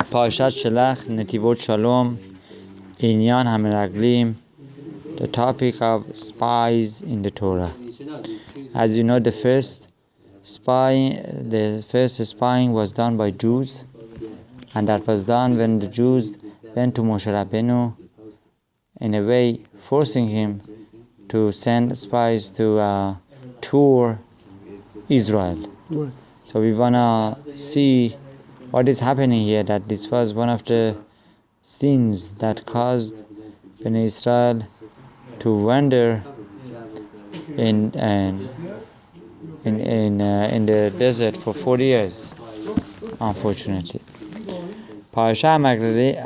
Parashat Shelach, Netivot, Shalom, Inyan Hameraglim, the topic of spies in the Torah. As you know, the first spying was done by Jews, and that was done when the Jews went to Moshe Rabbeinu, in a way forcing him to send spies to tour Israel. So we want to see what is happening here, that this was one of the sins that caused Bnei Israel to wander in the desert for 40 years, unfortunately. Parashat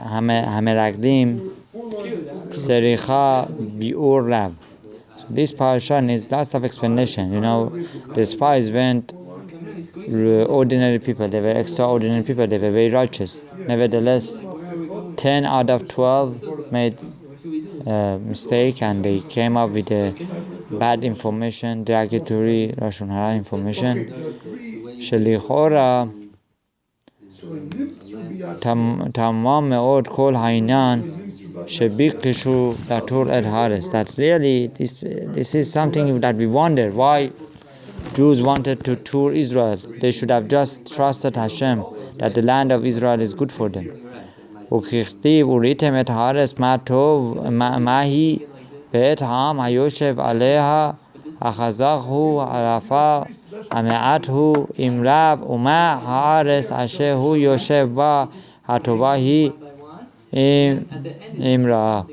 Hameraglim Sericha Biur Rab. So this parasha needs lots of explanation. You know, the spies went ordinary people, they were extraordinary people, they were very righteous. Nevertheless, 10 out of 12 made a mistake and they came up with bad information, derogatory Lashon Hara information. Shelichora tamam me'od kol ha'inyan shebikishu latur el hares. That really, this is something that we wonder, why Jews wanted to tour Israel. They should have just trusted Hashem that the land of Israel is good for them. Ukichtiv uritem et haaretz ma tov mahi be'et ha'am hayoshev aleha achazach hu harafa hame'at hu imrab uma haaretz asher hu yoshev ba hatova hi imra.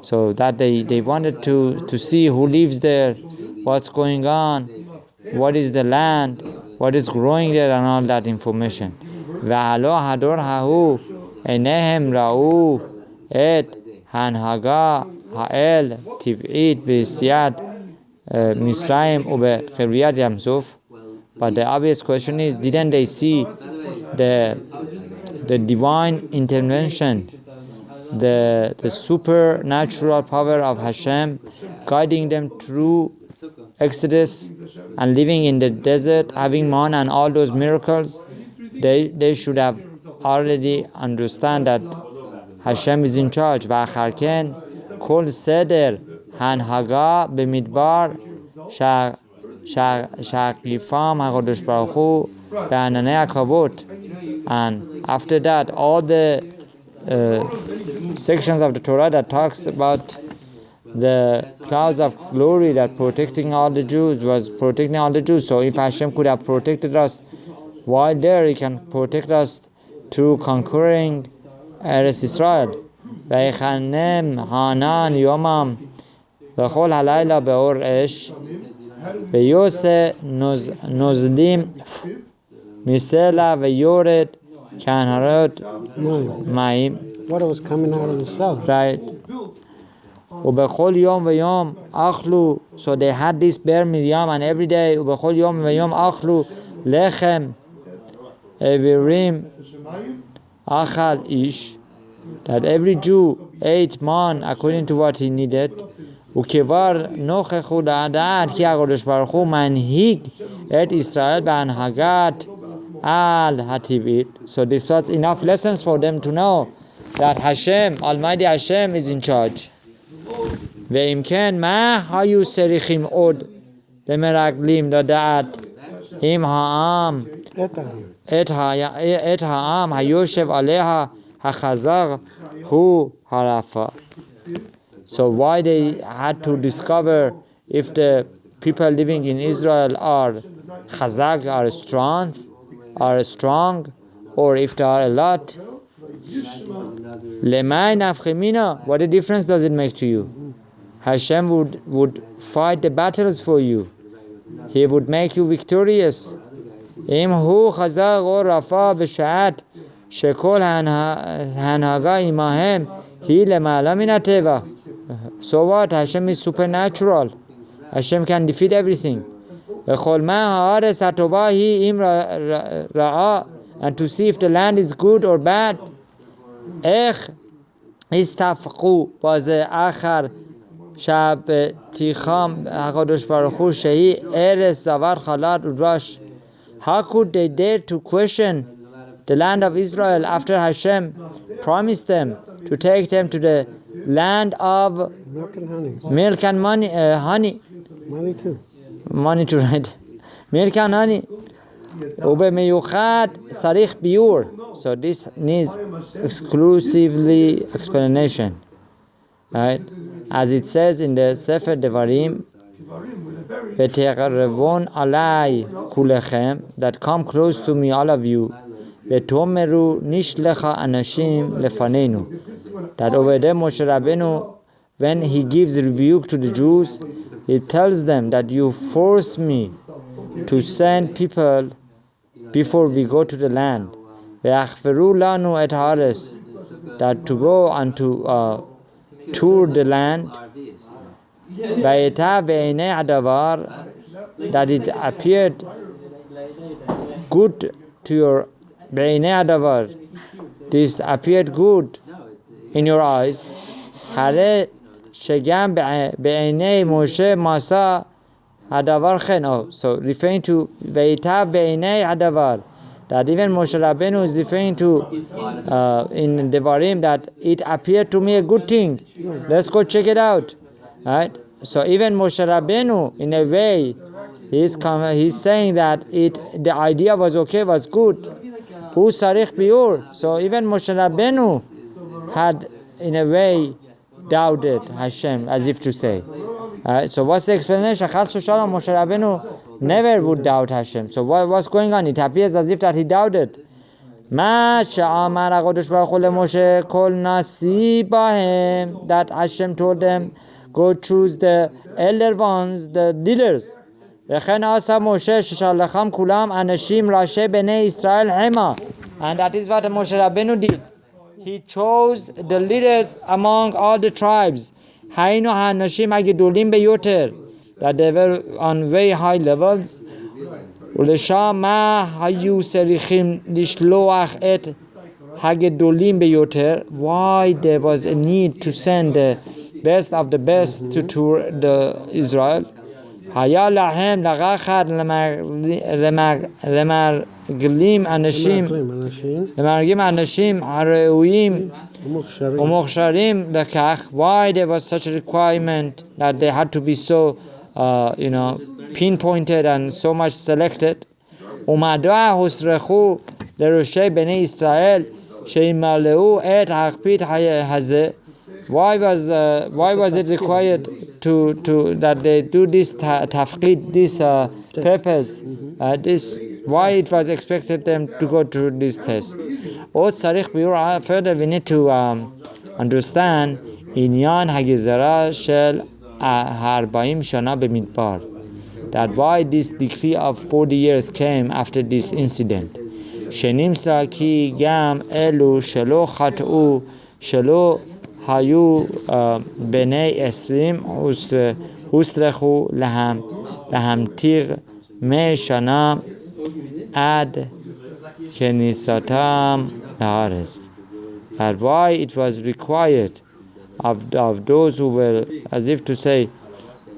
So that they wanted to see who lives there, what's going on, what is the land, what is growing there, and all that information. V'halo hador hahu enehem ra'u et hanhaga ha'el tiv'it b'siyat Misraim u'be'chiriyat Yamsuf. But the obvious question is, didn't they see the divine intervention, the supernatural power of Hashem guiding them through Exodus and living in the desert, having manna and all those miracles? They should have already understand that Hashem is in charge. V'acharken kol seder hanhaga b'midbar shaqifam hakadosh baruch hu be'ananei hakavot. And after that, all the sections of the Torah that talks about the clouds of glory that protecting all the Jews was protecting all the Jews. So if Hashem could have protected us while there, He can protect us through conquering Eretz Israel. V'yichanem hanan yomam v'chol halayla be'or esh v'yose nozlim misela v'yored kanharot ma'im. Water was coming out of the cell. Right. Ubechol yom v'yom achlu. So they had this ber Miriam, and every day ubechol yom v'yom achlu lechem evirim achal ish. That every Jew ate man according to what he needed. Ukevar nochechu la'adat ki hakadosh baruch hu manhig et Israel b'anhagat al hativit. So this was enough lessons for them to know that Hashem, Almighty Hashem, is in charge. ואם כן, מה היו צריכים עוד למרגלים לדעת אם העם את העם היושב עליה החזק הוא הרפה? So why they had to discover if the people living in Israel are chazak, are strong, or if there are a lot? Lemay nafchemina, what a difference does it make to you? Hashem would fight the battles for you. He would make you victorious. Im hu chazak or rafa b'shat shekol hanhaga imahem hi lemala min hateva. So what? Hashem is supernatural. Hashem can defeat everything. V'chol ma haaretz hatova hi im ra'a, and to see if the land is good or bad. איך הסתפקו בזה אחר שבתיכם הקדוש ברוך הוא שהיא ארץ זבת חלב ודבש? How could they dare to question the land of Israel after Hashem promised them to take them to the land of Milk and honey. milk and honey. Money too. Money to write. Milk and honey. ובמיוחד צריך ביור. So this needs exclusively explanation. Right? As it says in the Sefer Devarim, ותקרבון עלי כולכם, that come close to me all of you, ותאמרו נשלח אנשים לפנינו. That over there Moshe Rabbeinu, when he gives rebuke to the Jews, he tells them that you force me to send people before we go to the land. ויחפרו לנו את הארץ, that to go and to tour the land. ויטב בעיני הדבר, that it appeared good to your בעיני הדבר, this appeared good in your eyes. הרי שגם בעיני משה מעשה הדבר כן. So referring to ויטב בעיני הדבר, that even Moshe Rabbeinu is referring to in Devarim that it appeared to me a good thing. Let's go check it out. Right? So even Moshe Rabbeinu, in a way, he's saying that the idea was okay, was good. Hu sarich biur. So even Moshe Rabbeinu had, in a way, doubted Hashem, as if to say. So what's the explanation? Chas v'shalom, Moshe Rabbeinu never would doubt Hashem. So what's going on? It appears as if that he doubted. מה שאמר הקדוש ברוך הוא למשה כל נשיא בהם, that Hashem told them, go choose the elder ones, the leaders. וכן עשה משה ששלחם כולם אנשים ראשי בני ישראל המה. And that is what Moshe Rabbeinu did. He chose the leaders among all the tribes. היינו האנשים הגדולים ביותר, that they were on very high levels. ולשם מה היו צריכים לשלוח את הגדולים ביותר? Why there was a need to send the best of the best to tour the Israel? היה להם לקחת למרגלים אנשים הראויים ומוכשרים לכך. Why there was such a requirement that they had to be so pinpointed and so much selected? ומדוע הוסרחו לראשי בני ישראל שימלאו את הקפיד הזה? Why was it required to that they do this tafqid, this purpose, this? Why it was expected them to go through this test? Further, we need to understand inyan hagizara shel 40 shana b'midbar, that why this decree of 40 years came after this incident. שנמסר כי גם אלו שלא חטאו שלא היו בני 20 הוסרחו להמתיר 100 שנה עד כניסתם לארץ. And why it was required of those who were, as if to say,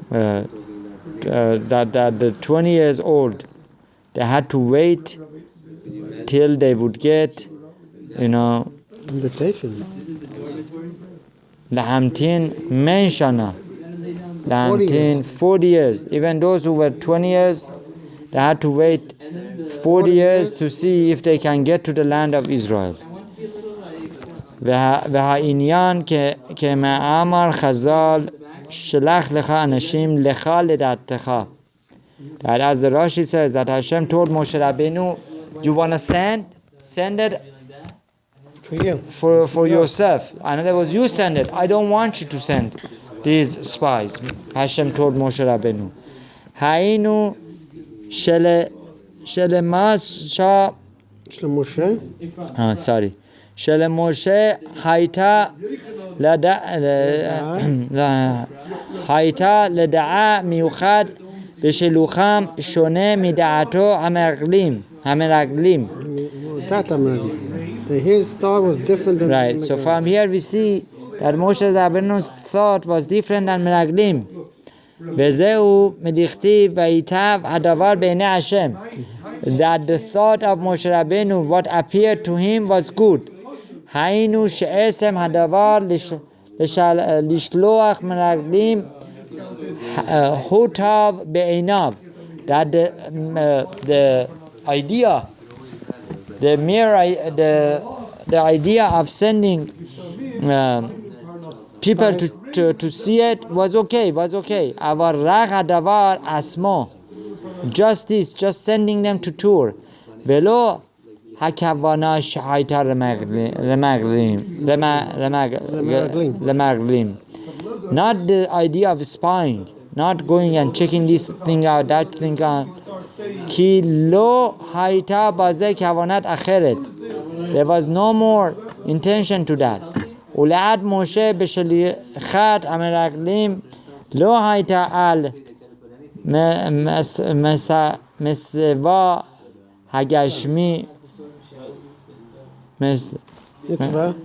that the 20 years old, they had to wait till they would get, invitation. Lahamtin menshana. Lahamtin 40 years. Even those who were 20 years, they had to wait 40 years to see if they can get to the land of Israel. והעניין כמאמר חז"ל שלח לך אנשים לך לדעתך. That as the Rashi says, that Hashem told Moshe Rabbeinu, you want to send it for yourself. In other words, you send it. I don't want you to send these spies. Hashem told Moshe Rabbeinu. Hainu shelemasha. Sorry. Shelemoshe hayta leda'a miuchad בשילוחם שונה מדעתו המרגלים. His thought was different than right. So from here we see that Moshe Rabbeinu's thought was different than מרגלים. וזהו מדכתיב ויטב הדבר בעיני השם. that the thought of Moshe Rabbeinu, what appeared to him, was good. Hainu she'esem hadavar lishloach meraglim hutav be'einav. That the idea, the idea of sending people to see it was okay. Avar rach hadavar asmo. Justice, just sending them to tour. Velo hakavana shahaitar remaglim. Not the idea of spying, not going and checking this thing out, that thing out. Ki lo haita baze kavanat acheret. There was no more intention to that. Ulad Moshe b'shelichat ameraglim lo haita al מסווה הגשמי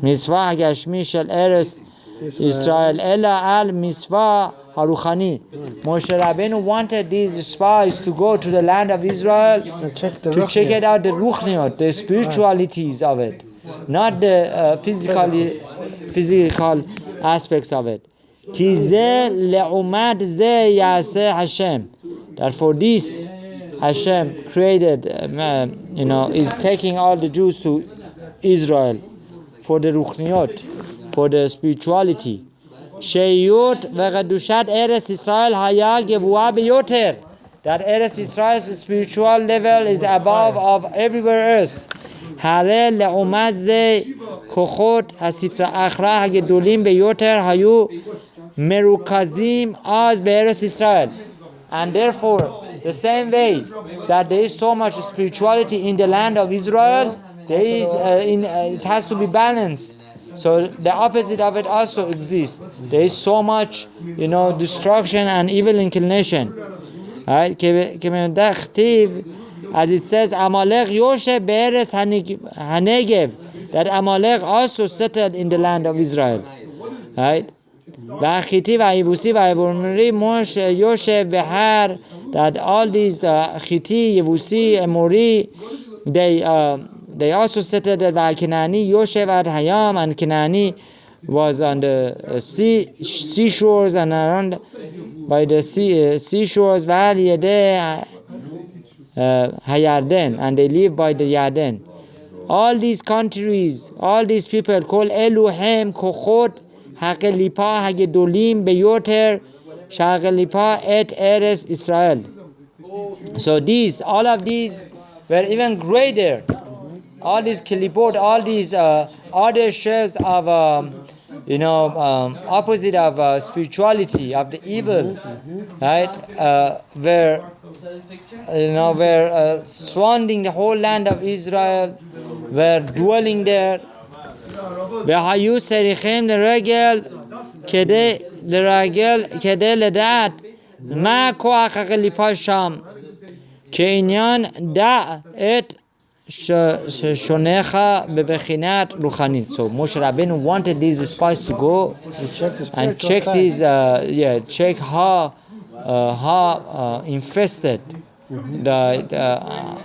מצווה הגשמי של ארץ ישראל אלא על מצווה הרוחני. Moshe Rabbeinu wanted these spies to go to the land of Israel to check it out, the ruchniot, the spiritualities of it, not the physical aspects of it. That for this Hashem created, is taking all the Jews to Israel for the ruchniot, for the spirituality. Sheyut v'chadushat Eretz Israel haya gevua beyoter. That Eretz Israel's spiritual level is above of everywhere else. Hare le'umat ze kochot hasitra achra hagedolim beyoter hayu merukazim az be'eretz Israel. And therefore, the same way that there is so much spirituality in the land of Israel, there is it has to be balanced. So the opposite of it also exists. There is so much, destruction and evil inclination. Right? As it says, Amalek Yoshe Be'eretz Hanegev, that Amalek also settled in the land of Israel. Right? V'achiti v'ayivusi v'ayivumri Moshe Yoshe Behar, that all these Chiti, Yevusi, Emori, they also settled at Kenani, Yoshev at Hayam, and Kenani was on the seashores and around by the seashores, Hayarden, and they live by the Yarden. All these countries, all these people called Eluhem, Kochot, Hakelipa, Hagedolim, Beyoter, Shagelipa, Et Eres Israel. So all of these were even greater. All these kilipot, all these other shares of, opposite of spirituality, of the evil, right? Were surrounding the whole land of Israel, were dwelling there. והיו צריכים לרגל כדי לדעת מה כוח הקליפה שם, כעניין דע את שונך בבחינת רוחנית. So Moshe Rabbeinu wanted these spies to go and check these, check how infested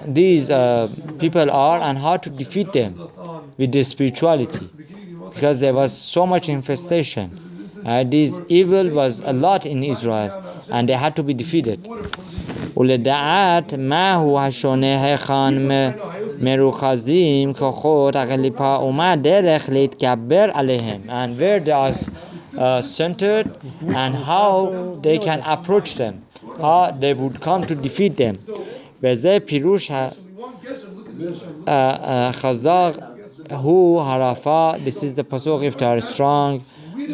these people are and how to defeat them with the spirituality, because there was so much infestation. This evil was a lot in Israel and they had to be defeated. ולדעת מהו השונה היכן מרוכזים כוחות הקליפה ומה דרך להתגבר עליהם, and where they are centered and how they can approach them, how they would come to defeat them. וזה פירוש חז"ל hu harafa. This is the pasuk if they are strong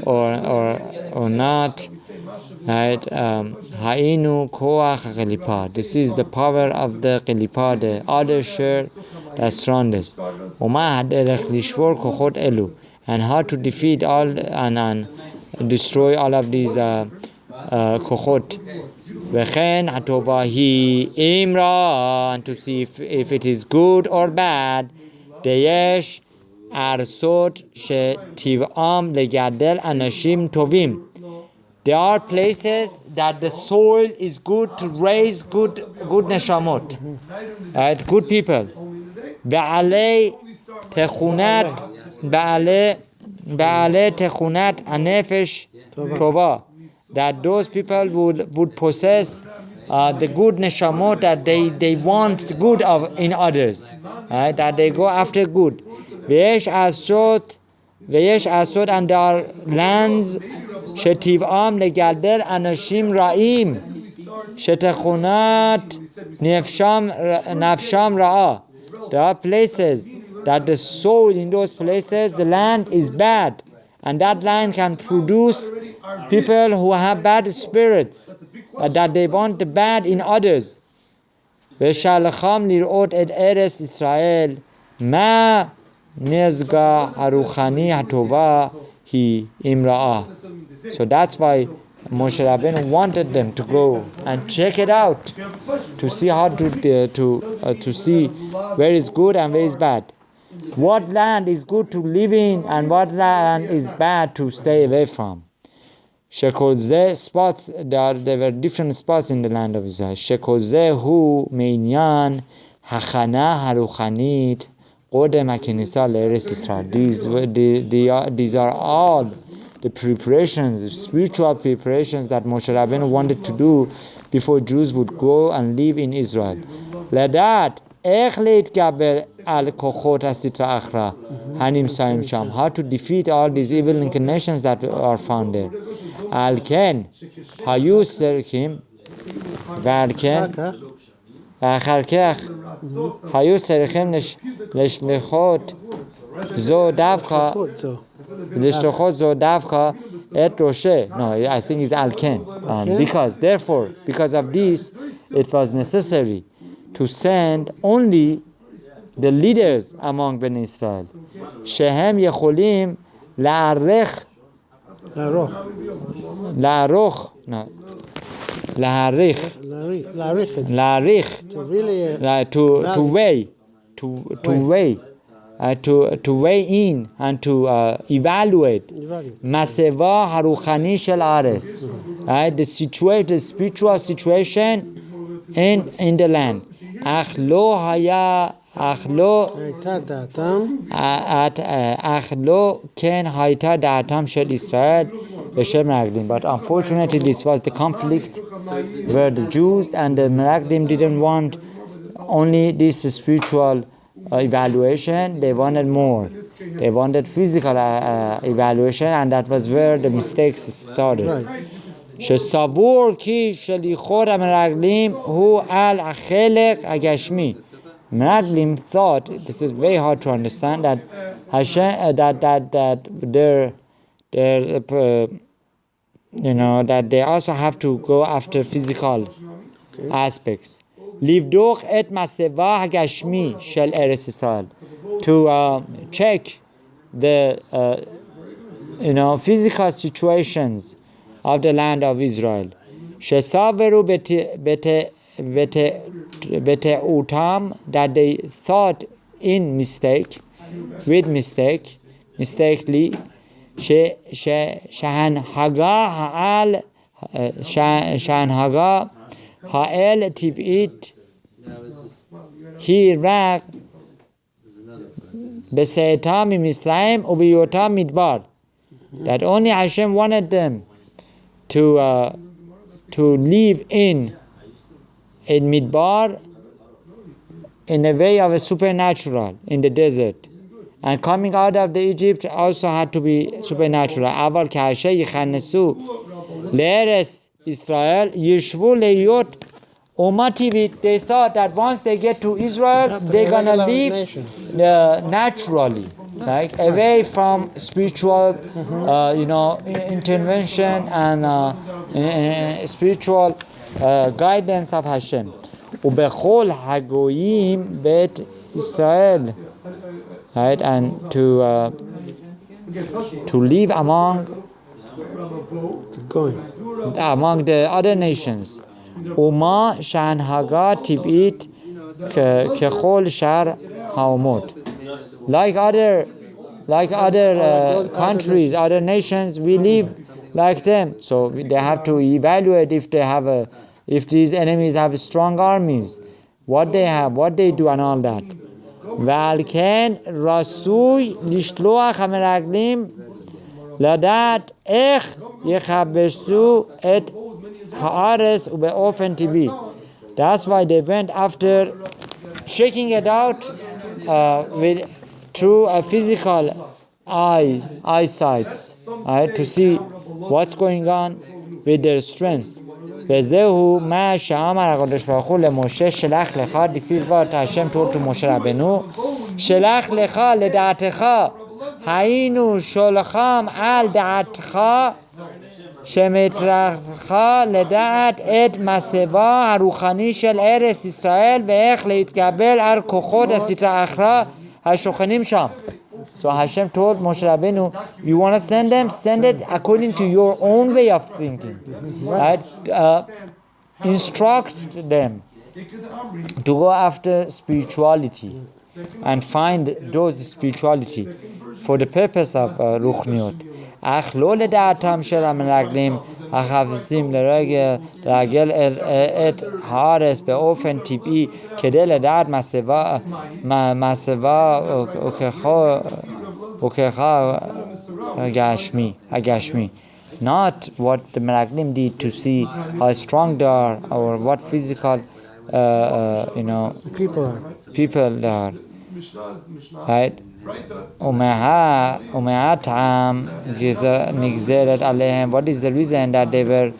or not. Right? Hainu koach kelipa. This is the power of the kelipa, the other share that's strongest. Uma haderech lishvor kochot elu, and how to defeat all and destroy all of these kochot. V'chen hatova hi imra, and to see if it is good or bad. Deyesh arsot shetiv'am legadel anashim tovim. There are places that the soil is good to raise good neshamot, right? Good people. Ba'alei techunat anefesh tova, that those people would possess the good neshamot, that they want good in others, right? That they go after good. Ve'yesh asot, and there are lands shetiv'am legalder anashim ra'im shetechunat nafsham ra'a. There are places that the soil in those places, the land is bad, and that land can produce people who have bad spirits, that they want the bad in others. ושלחם לראות את ארץ ישראל, מה נזגה הרוחני הטובה היא אמראה. So that's why Moshe Rabbeinu wanted them to go and check it out, to see how to see where is good and where is bad. What land is good to live in and what land is bad to stay away from. Shekolzeh spots, there were different spots in the land of Israel. Shekolzeh hu meinyan hachana haruchanit qodem hakinisa le'eretz Yisrael. These are all the preparations, the spiritual preparations that Moshe Rabbeinu wanted to do before Jews would go and live in Israel. Ladat איך להתגבר על כוחות הסטרא אחרא הנמצאים שם, how to defeat all these evil inclinations that are found there. על כן היו צריכים, ועל כן ואחר כך היו צריכים לשלחות זו דווקא את ראשה. No, I think it's על כן. Because of this, it was necessary to send only the leaders among Bnei Israel. שהם יכולים להעריך, to weigh in and to evaluate maseva haruchani shel aretz, right? The spiritual situation in the land. אך לא כן הייתה דעתם של ישראל ושל מרגלים. But unfortunately this was the conflict where the Jews and the Meraglim didn't want only this spiritual evaluation, they wanted more. They wanted physical evaluation, and that was where the mistakes started. Right. שסבור כי שליחות המרגלים הוא על החלק הגשמי. Meraglim thought, this is very hard to understand, that Hashem, that their that they also have to go after physical aspects. לבדוק את מצבה הגשמי של ארץ ישראל, to check the physical situations of the land of Israel. שסברו בטעותם, that they thought mistakenly, שההנהגה האל טבעית היא רק בצאתם ממצרים ובהיותם מדבר. That only Hashem wanted them to live in Midbar in a way of a supernatural in the desert, and coming out of the Egypt also had to be supernatural. אבל כאשר יכנסו לארץ ישראל ישבו להיות אומה טבעית. They thought that once they get to Israel they're gonna live naturally, like away from spiritual intervention and spiritual guidance of Hashem. ובכל הגויים בית ישראל, right, and to live among the other nations. אומה שהנהגה טבעית ככל שאר האומות. Like other countries, other nations, we live like them. So they have to evaluate if these enemies have strong armies, what they have, what they do, and all that. ועל כן רצוי לשלוח המרגלים לדעת איך יכבשו את הארץ ובאופן טבעי. That's why they went after checking it out through a physical eyesight, right, to see what's going on with their strength. וזהו מה שאמר הקדוש ברוך הוא למשה שלח לך. This is what Hashem told to Moshe Rabbeinu. שלח לך לדעתך, היינו שולחם על דעתך שמטרתך לדעת את מצבה הרוחני של ארץ ישראל ואיך להתקבל על כוחות הסטרה אחרא השוכנים שם. So Hashem told Moshe Rabbeinu, you want to send it according to your own way of thinking, right? Instruct them to go after spirituality and find those spirituality for the purpose of Ruchniot. אך לא לדעתם של המרגלים החפצים לרגל את הארץ באופן טבעי כדי לדעת מצבה וככה הגשמי. Not what the Meraglim did to see how strong they are or what physical people they are, right? ומהטעם נגזרת עליהם. What is the reason that they were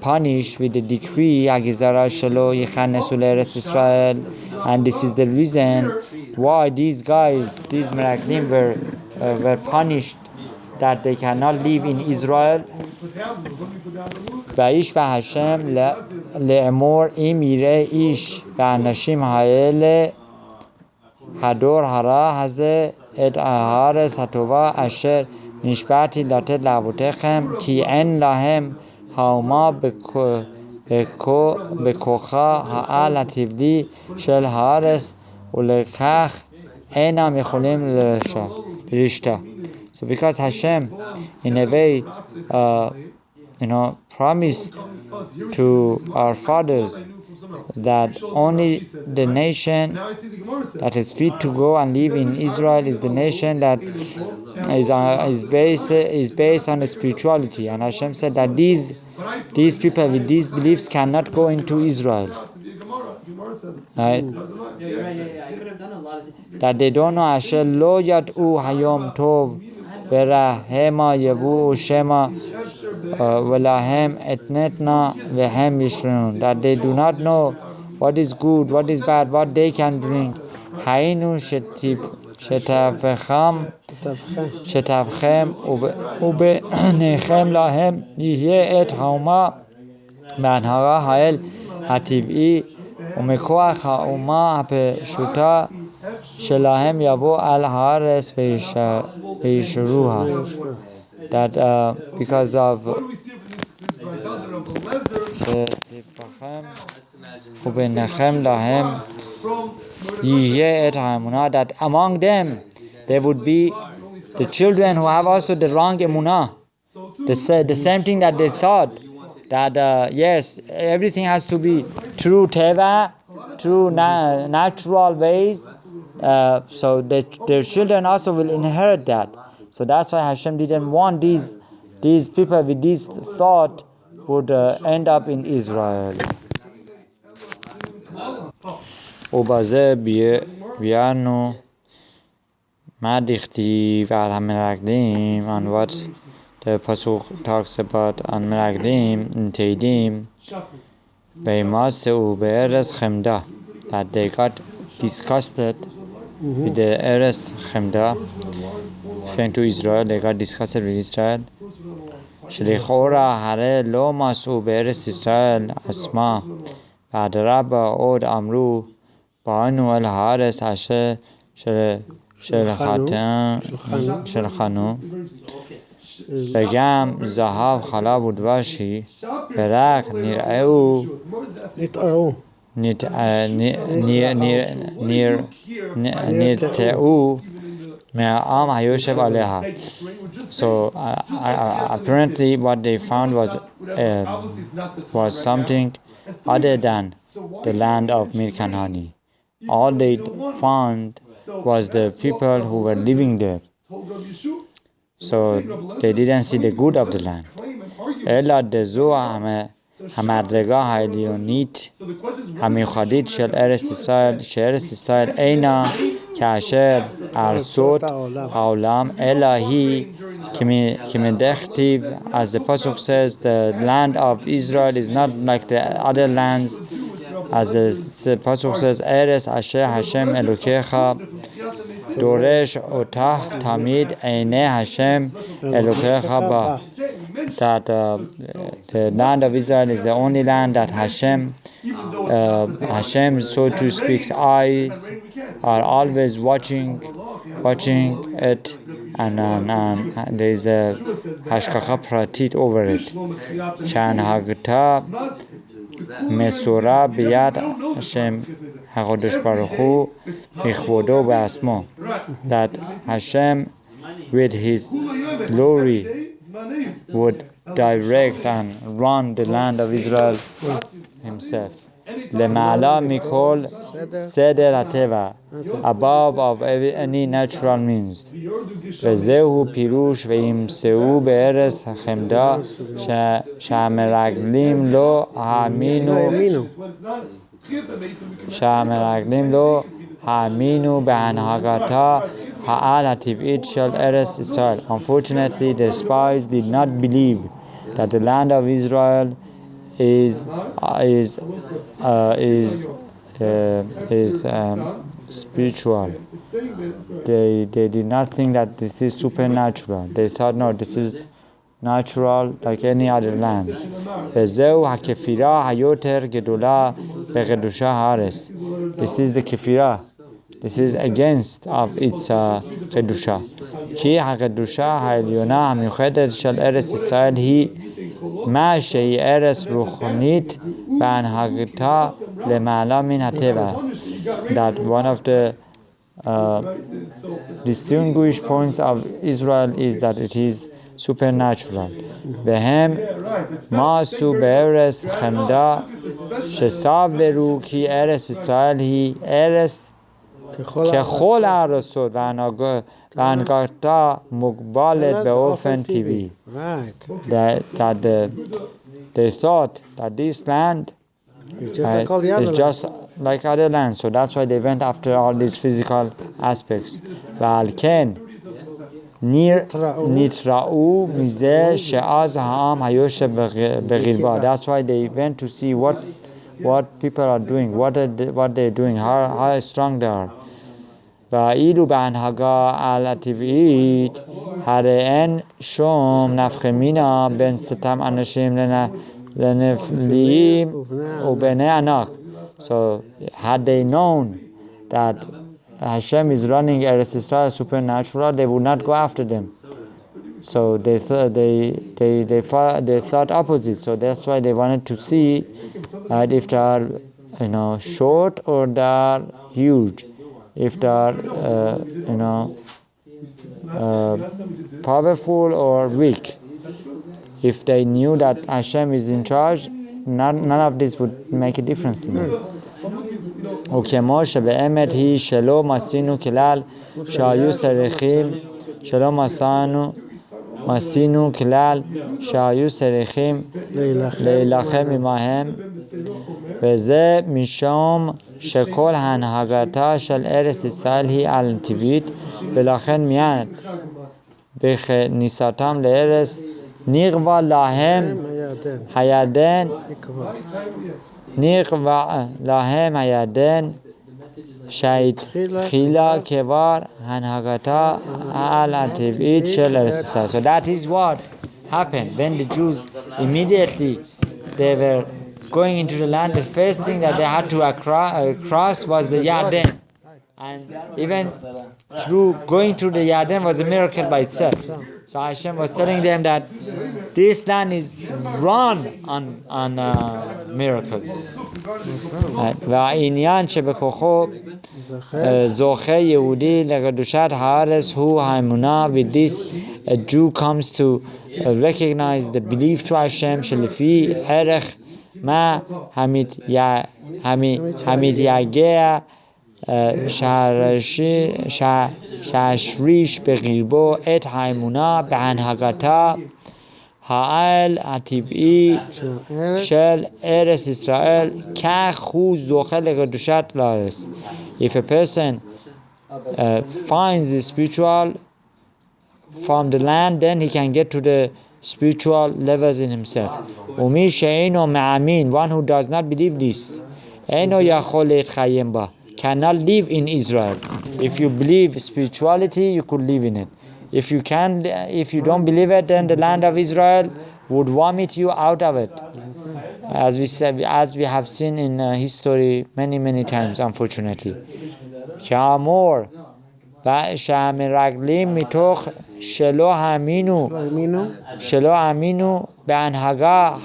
punished with the decree הגזרה שלא יכנסו לארץ ישראל? And this is the reason why these Meraglim were punished, that they cannot live in Israel. ואיש והשם לאמור אם יראה איש והאנשים האלה הדור הרע הזה את הארץ הטובה אשר נשבעתי לתת לאבותיכם כי אין להם האומה בכוחה העל הטבעי של הארץ ולכך אינם יכולים לרשתה. So because Hashem in a way promised to our fathers that only the nation that is fit to go and live in Israel is the nation that is based on the spirituality, and Hashem said that these people with these beliefs cannot go into Israel, right? That they don't know Asher lo yad'u hayom tov verahema yavu shema v'lahem etnetna v'hem yishrun, that they do not know what is good, what is bad, what they can bring. Haynu שתבכם ובניכם להם יהיה את האומה מהנהרה האל הטבעי ומכוח האומה הפשוטה שלהם יבוא על הארץ וישרוה. That because of שתבכם ובניכם להם יהיה את האמונה, that among them there would be the children who have also the wrong emunah, the same thing that they thought, that yes, everything has to be through teva, through natural ways, so their children also will inherit that. So that's why Hashem didn't want these people with this thought would end up in Israel. ובזה ביארנו מה דכתיב על המרגלים, and what the pasuk talks about on Meraglim in Tehillim, וימאסו בארץ חמדה, that they got disgusted with the Eretz Chemda, referring to Israel, they got disgusted with Israel. שלכאורה הרי לא מסעו בארץ ישראל עצמה, ואדרבה עוד אמרו באנו אל הארץ אשר שלחנו, וגם זהב חלב ודבש היא, ורק נרתעו מהעם היושב עליה. So apparently what they found was something other than the land of milk and honey. All they found was the people who were living there. So they didn't see the good of the land. אלא דזו המדרגה העליונית המיוחדת של ארץ ישראל, שארץ ישראל אינה כאשר ארצות העולם, אלא היא כמדכתיב, as the Pasuk says, the land of Israel is not like the other lands, as the Pasuk says, ארץ אשר השם אלוקיך דורש אותה תמיד עיני השם אלוקיך בה. That the land of Israel is the only land that Hashem, so to speak, eyes are always watching it, and there is a hashkacha pratit over it. Shanhagta mesura biyad Hashem HaKadosh Baruch Hu ichvodo be'asmo. That Hashem, with His glory, would direct and run the land of Israel Himself. Lema'ala mikol seder hateva, above of any natural means. Vezehu pirush ve'imseu be'eres hachemda she'ameraglim lo ha'aminu be'anhagata ha'al hativ'it shel eres Israel. Unfortunately, the spies did not believe that the land of Israel is spiritual. They did not think that this is supernatural. They thought, no, this is natural like any other land. וזהו הכפירה היותר גדולה בקדושת הארץ. This is the kefirah. This is against of its kedusha. כי הקדושה העליונה המיוחדת של ארץ ישראל היא מה שהיא ארץ רוחנית בהנהגתה למעלה מן הטבע. That one of the distinguished points of Israel is that it is supernatural. והם מעשו בארץ חמדה שסברו כי ארץ ישראל היא ארץ ככל הארצות והנהגתה מוגבלת באופן טבעי. That they thought that this land is just like other lands, so that's why they went after all these physical aspects. ועל כן נתראו מזה שאז העם היושב בגלבוע. That's why they went to see what people are doing, what they're doing, how strong they are. ואילו בהנהגה על הטבעית הרי אין שום נפקא מינה בין סתם אנשים לנפלאים ובני ענק. So had they known that Hashem is running Eretz Israel supernatural, they would not go after them. So they thought opposite. So that's why they wanted to see that if they are short or they are huge, if they are powerful or weak. If they knew that Hashem is in charge, none of this would make a difference to them. וכמו שבאמת היא שלא מסינו כלל שהיו צריכים להילחם עמהם, וזה משום שכל הנהגתה של ארץ ישראל היא על טבעית, ולכן מיד בכניסתם לארץ נקבע להם הירדן שהתחילה כבר הנהגתה על הטבעית של ארץ ישראל. So that is what happened when the Jews immediately they were going into the land. The first thing that they had to cross was the Yarden, and even going through the Yarden was a miracle by itself. So Hashem was telling them that This land is run on miracles. והעניין שבכוחו זוכה יהודי לקדושת הארץ הוא האמונה. With this a Jew comes to recognize the belief to Hashem שלפי ערך מה המתייגע שהשריש בקרבו את האמונה בהנהגתה העל הטבעי של ארץ ישראל, כך הוא זוכה לקדושת לארץ. If a person finds the spiritual from the land, then he can get to the spiritual levels in himself. ומי שאינו מאמין, one who does not believe this, אינו יכול להתקיים בה, cannot live in Israel. If you believe spirituality, you could live in it. If you don't believe it, then the land of Israel would vomit you out of it. As we have seen in history many times, unfortunately. כאמור, שהמרגלים מתוך שלא האמינו בהנהגה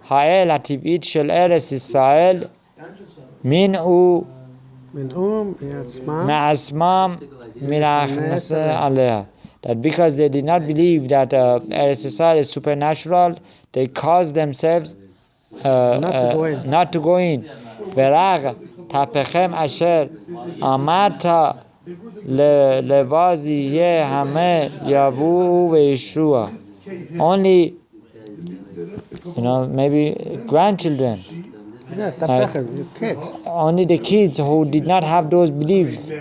האל הטבעית של ארץ ישראל, מנעו מעצמם מלהכנס עליה. That because they did not believe that Eretz Israel is supernatural, they caused themselves not to go in. ורק תפכם אשר אמרת לבז יהיה המה יבואו וישוע. Only, maybe grandchildren. Kids. Only the kids who did not have those beliefs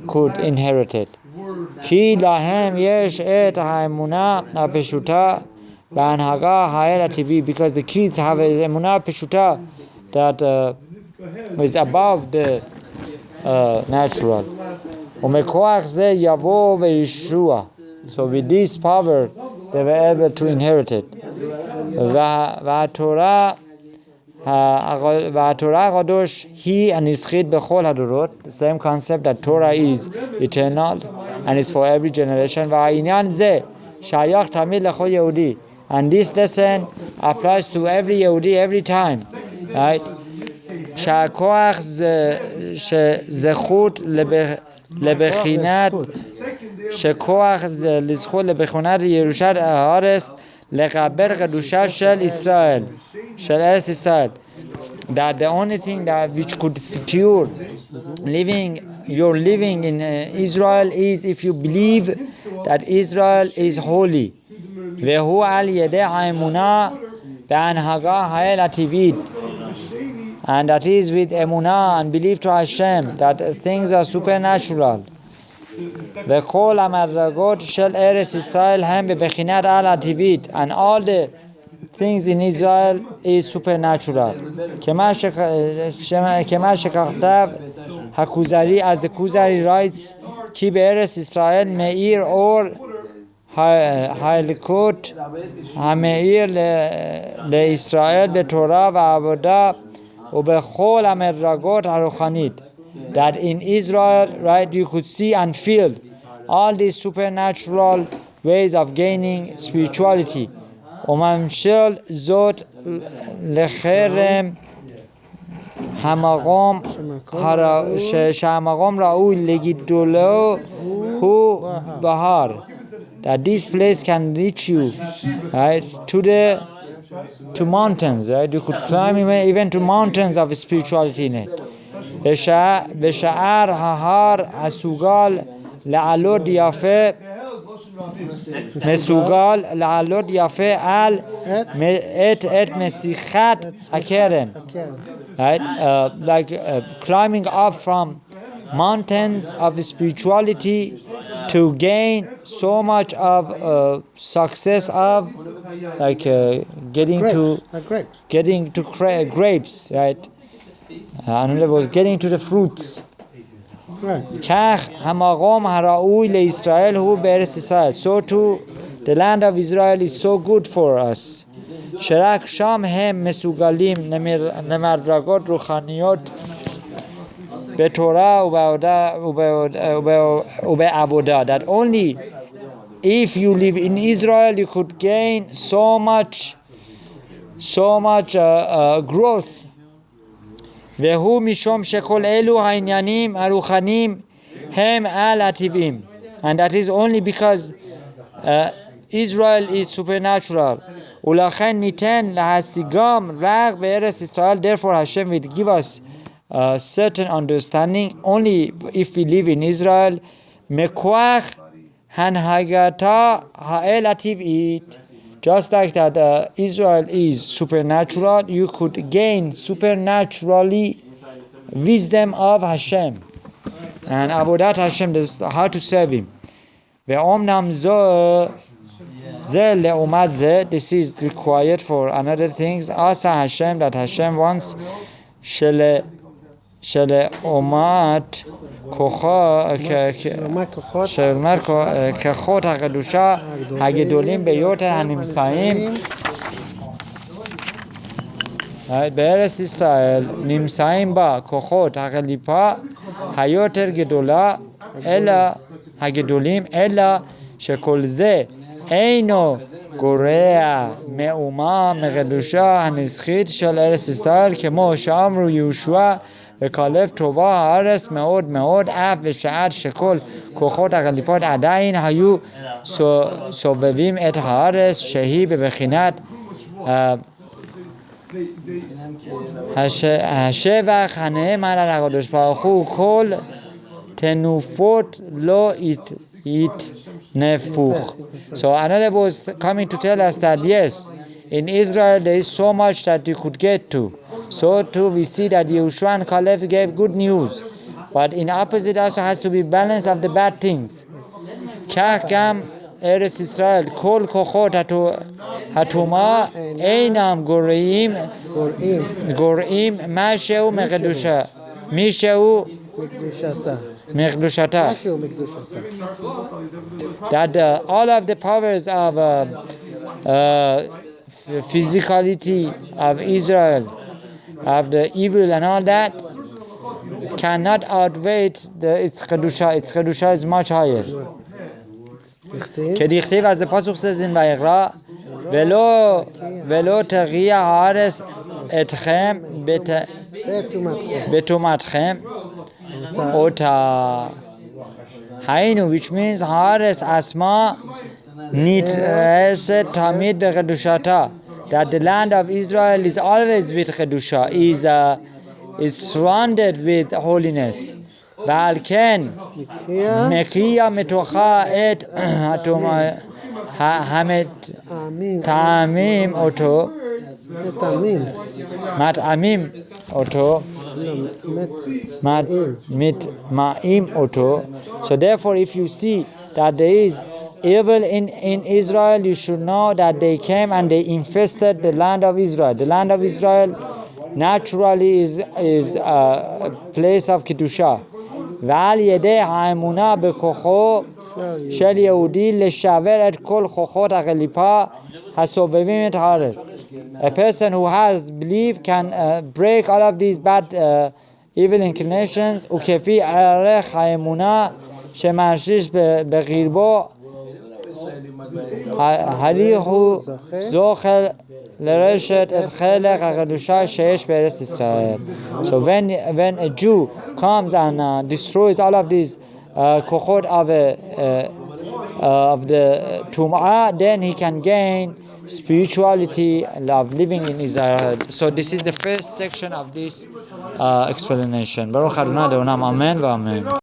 could inherit it. כי להם יש את האמונה הפשוטה בהנהגה האל הטבעי, because the kids have an אמונה הפשוטה that is above the natural. ומכוח זה יבוא וישוע. So with this power they were able to inherit it. והתורה הקדוש היא הנצחית בכל הדורות. The same concept that Torah is eternal and it's for every generation. והעניין זה שייך תמיד לכל יהודי. And this lesson applies to every יהודי every time. Right? שהכוח זכות לבחינת שכוח לזכות לבחינת ירושת הארץ לקבל קדושה של ישראל, של ארץ ישראל. That the only thing that which could secure your living in Israel is if you believe that Israel is holy. והוא על ידי האמונה בהנהגה האל הטבעית. And that is with emunah and belief to Hashem that things are supernatural. וכל המדרגות של ארץ ישראל הם בבחינת על הטבעית, and all the things in Israel is supernatural. כמה שכתב הכוזרי, as the Kuzari writes, כי בארץ ישראל מאיר אור האלוקות המאיר לישראל בתורה ועבודה ובכל המדרגות הרוחנית. That in Israel, right, you could see and feel all these supernatural ways of gaining spirituality. וממשל זאת לחרם המקום שהמקום ראוי לגידולו הוא בהר. That this place can reach you, right, to mountains, right? You could climb even to mountains of spirituality in it. בשער ההר הסוגל לעלות יפה מסוגל לעלות יפה על את משיחת הכרם, right? Like climbing up from mountains of spirituality to gain so much of success of like getting to grapes, right? And it was getting to the fruits. כך המקום הראוי לישראל הוא בארץ ישראל. So too the land of Israel is so good for us. שרק שם הם מסוגלים למדרגות רוחניות בתורה ובעבודה. That only if you live in Israel, you could gain so much growth. והוא משום שכל אלו העניינים הרוחניים הם על הטבעים. And that is only because Israel is supernatural. ולכן ניתן להשיגם רק בארץ ישראל. Therefore Hashem will give us certain understanding only if we live in Israel. מכוח הנהגתה האל הטבעית. Just like that Israel is supernatural, you could gain supernaturally wisdom of Hashem. And avodat Hashem, this how to serve Him. Ve'omnam ze le'umat ze, this is required for another things. Asa Hashem, that Hashem wants shele omat kocha kachot hakadusha hagedolim beyoter hanimsaim בארץ ישראל נמצאים בה כוחות הקליפה היותר גדולה אלא הגדולים אלא שכל זה אינו גורע מאומה מקדושה הנצחית של ארץ ישראל כמו שאמרו יהושע וכלב טובה הארץ מאוד מאוד אף בשעת שכל כוחות הקליפות עדיין היו סובבים את הארץ שהיא בבחינת השבח הנאמן על הקדוש ברוך הוא כל תנופות לא יתנפוך. So another was coming to tell us that yes, in Israel there is so much that you could get to. So too we see that Yehoshua and Caleb gave good news, but in opposite also has to be balance of the bad things. כך גם ארץ ישראל, כל כוחות הטומאה אינם גורעים משהו מקדושתה. That all of the powers of physicality of Israel, of the evil and all that, cannot outweigh its kedusha. Its kedusha is much higher. כדכתיב, אז the pasuk says in ויקרא, ולא תגיע הארץ אתכם בטומאתכם אותה. היינו, which means הארץ עצמה נתרסת תמיד בקדושתה. That the land of Israel is always with kedusha, is surrounded with holiness. ועל כן מקיע מתוכה את המטעמים אותו מטמאים אותו. So therefore if you see that there is evil in Israel, you should know that they came and they infested the land of Israel. The land of Israel naturally is a place of kedusha. ועל ידי האמונה בכוחו של יהודי לשבר את כל כוחות הקליפה הסובבים את הארץ. A person who has belief can break all of these bad evil inclinations. וכפי ערך האמונה שמרשיש בקרבו הליכו זוכל לרשת את חלק הקדושה שיש בארץ ישראל. So when a Jew comes and destroys all of these kochot of the tum'ah, then he can gain spirituality of living in Israel. So this is the first section of this explanation. Baruch Adonai Le'olam, amen v'amen.